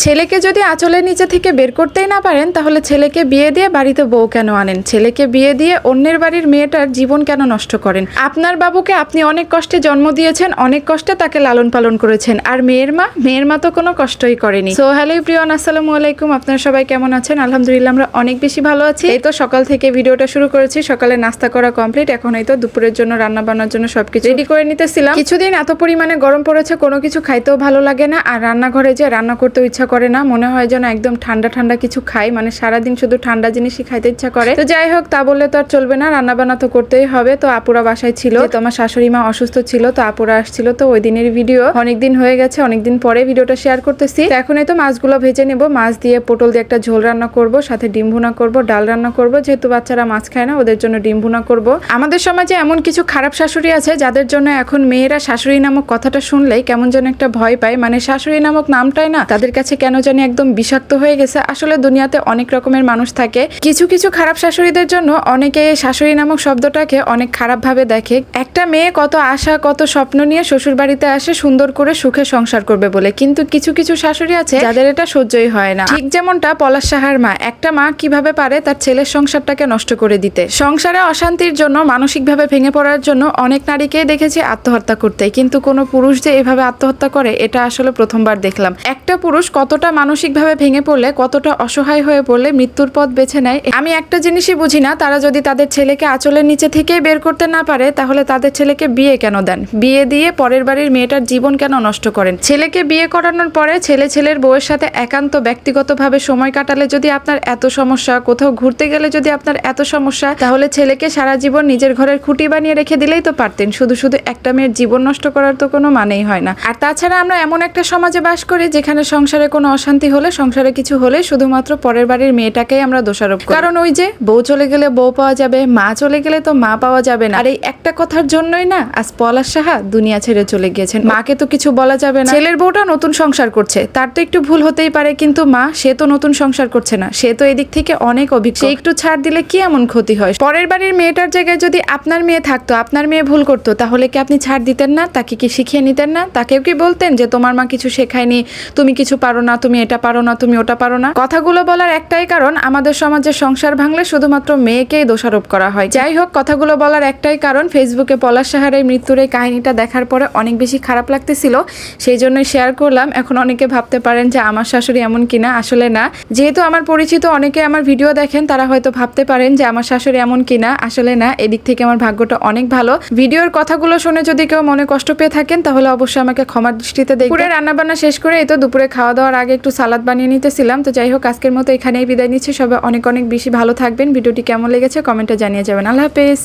ছেলেকে যদি আঁচলের নিচে থেকে বের করতেই না পারেন, তাহলে ছেলেকে বিয়ে দিয়ে বাড়িতে বউ কেন আনেন? ছেলেকে বিয়ে দিয়ে অন্যের বাড়ির মেয়েটার জীবন কেন নষ্ট করেন? আপনার বাবুকে আপনি অনেক কষ্টে জন্ম দিয়েছেন, অনেক কষ্টে তাকে লালন পালন করেছেন, আর মেয়ের মা তো কোনো কষ্টই করেনি। সো হ্যালো এভরিওয়ান, আসসালামু আলাইকুম। আপনারা সবাই কেমন আছেন? আলহামদুলিল্লাহ আমরা অনেক বেশি ভালো আছি। এই তো সকাল থেকে ভিডিওটা শুরু করেছি, সকালে নাস্তা করা কমপ্লিট। এখন এই তো দুপুরের জন্য রান্না বান্নার জন্য সবকিছু রেডি করে নিতেছিলাম। কিছুদিন এত পরিমাণে গরম পড়েছে, কোনো কিছু খাইতেও ভালো লাগে না, আর রান্নাঘরে যে রান্না করতেও ইচ্ছা করে না। মনে হয় যেন একদম ঠান্ডা ঠান্ডা কিছু খাই, মানে সারাদিন শুধু ঠান্ডা জিনিসই খাইতে ইচ্ছা করে। তো যাই হোক, তা বললে তো আর চলবে না, রান্না বান্না তো করতেই হবে। তো আপুরা বাসায় ছিল, তো আমার শাশুড়ি মা অসুস্থ ছিল, তো আপুরা আসছিল। তো ওই দিনের ভিডিও অনেকদিন হয়ে গেছে, অনেকদিন পরে ভিডিওটা শেয়ার করতেছি। তো এখন এই তো মাছগুলো ভেজে নেব। মাছ দিয়ে পটল দিয়ে একটা ঝোল রান্না করব, সাথে ডিম ভুনা করব, ডাল রান্না করব। যেহেতু বাচ্চারা মাছ খায় না, ওদের জন্য ডিম ভুনা করব। আমাদের সমাজে এমন কিছু খারাপ শাশুড়ি আছে যাদের জন্য এখন মেয়েরা শাশুড়ি নামক কথাটা শুনলেই কেমন যেন একটা ভয় পায়। মানে শাশুড়ি নামক নামটাই না তাদের কাছে কেন জানি একদম বিষাক্ত হয়ে গেছে। আসলে দুনিয়াতে অনেক রকমের মানুষ থাকে। কিছু কিছু খারাপ শাশুড়িদের জন্য অনেকে শাশুড়ি নামক শব্দটাকে অনেক খারাপ ভাবে দেখে। একটা মেয়ে কত আশা, কত স্বপ্ন নিয়ে শ্বশুর বাড়িতে আসে সুন্দর করে সুখে সংসার করবে বলে, কিন্তু কিছু কিছু শাশুড়ি আছে যাদের এটা সহ্যই হয় না। ঠিক যেমনটা পলাশ সাহার মা। একটা মা কিভাবে পারে তার ছেলের সংসারটাকে নষ্ট করে দিতে। সংসারে অশান্তির জন্য, মানসিকভাবে ভেঙে পড়ার জন্য অনেক নারীকেই দেখেছি আত্মহত্যা করতে, কিন্তু কোনো পুরুষ যে এভাবে আত্মহত্যা করে এটা আসলে প্রথমবার দেখলাম। একটা পুরুষ কতটা মানসিকভাবে ভেঙে পড়লে, কতটা অসহায় হয়ে পড়লে মৃত্যুর পথ বেছে নেয়। আমি একটা জিনিসই বুঝি না, তারা যদি তাদের ছেলেকে আঁচলের নিচে থেকেই বের করতে না পারে, তাহলে তাদের ছেলেকে বিয়ে কেন দেন? বিয়ে দিয়ে পরের বাড়ির মেয়েটার জীবন কেন নষ্ট করেন? ছেলেকে বিয়ে করানোর পরে ছেলের বউয়ের সাথে একান্ত ব্যক্তিগতভাবে সময় কাটালে যদি আপনার এত সমস্যা, কোথাও ঘুরতে গেলে যদি আপনার এত সমস্যা, তাহলে ছেলেকে সারা জীবন নিজের ঘরের খুঁটি বানিয়ে রেখে দিলেই তো পারতেন। শুধু শুধু একটা মেয়ের জীবন নষ্ট করার তো কোনো মানেই হয় না। আর তাছাড়া আমরা এমন একটা সমাজে বাস করি যেখানে সংসারে কোনো অশান্তি হলে, সংসারে কিছু হলে শুধুমাত্র পরের বাড়ির মেয়েটাকেই আমরা দোষারোপ করি। কারণ ওই যে বউ চলে গেলে বউ পাওয়া যাবে, মা চলে গেলে তো মা পাওয়া যাবে না। আর এই একটা কথার জন্যই না আজ পলাশ সাহা দুনিয়া ছেড়ে চলে গিয়েছেন। মাকে তো কিছু বলা যাবে না। ছেলের বউটা নতুন সংসার করছে, তার তো একটু ভুল হতেই পারে, কিন্তু মা, সে তো নতুন সংসার করছে না, সে তো এদিক থেকে অনেক অভিজ্ঞ। সে একটু ছাড় দিলে কি এমন ক্ষতি হয়? পরের বাড়ির মেয়েটার জায়গায় যদি আপনার মেয়ে থাকতো, আপনার মেয়ে ভুল করতো, তাহলে কি আপনি ছাড় দিতেন না? তাকে কি শিখিয়ে নিতেন না? তাকেও কি বলতেন যে তোমার মা কিছু শেখায়নি, তুমি কিছু পারো না, তুমি এটা পারো না, তুমি ওটা পারো না? কথাগুলো বলার একটাই কারণ, আমাদের সমাজে সংসার ভাঙলে শুধুমাত্র মেয়েকেই দোষারোপ করা হয়। যাই হোক, কথাগুলো বলার একটাই কারণ, ফেসবুকে পলাশ সাহার এই মৃত্যুর এই কাহিনীটা দেখার পরে অনেক বেশি খারাপ লাগতেছিল, সেই জন্যই শেয়ার করলাম। এখন অনেকে ভাবতে পারেন যে আমার শাশুড়ি এমন কিনা, আসলে না। যেহেতু আমার পরিচিত অনেকে আমার ভিডিও দেখেন, তারা হয়তো ভাবতে পারেন যে আমার শাশুড়ি এমন কিনা, আসলে না। এদিক থেকে আমার ভাগ্যটা অনেক ভালো। ভিডিওর কথাগুলো শুনে যদি কেউ মনে কষ্ট পেয়ে থাকেন, তাহলে অবশ্যই আমাকে ক্ষমার দৃষ্টিতে দেখবেন। পুরো রান্না বান্না শেষ করে এই তো দুপুরে খাওয়া দাওয়ার আগে একটু সালাদ বানিয়ে নিতেছিলাম। তো যাই হোক, আজকের মতো এখানেই বিদায় নিচ্ছি। সবাই অনেক অনেক বেশি ভালো থাকবেন। ভিডিওটি কেমন লেগেছে কমেন্টে জানিয়ে যাবেন। আল্লাহ হাফেজ।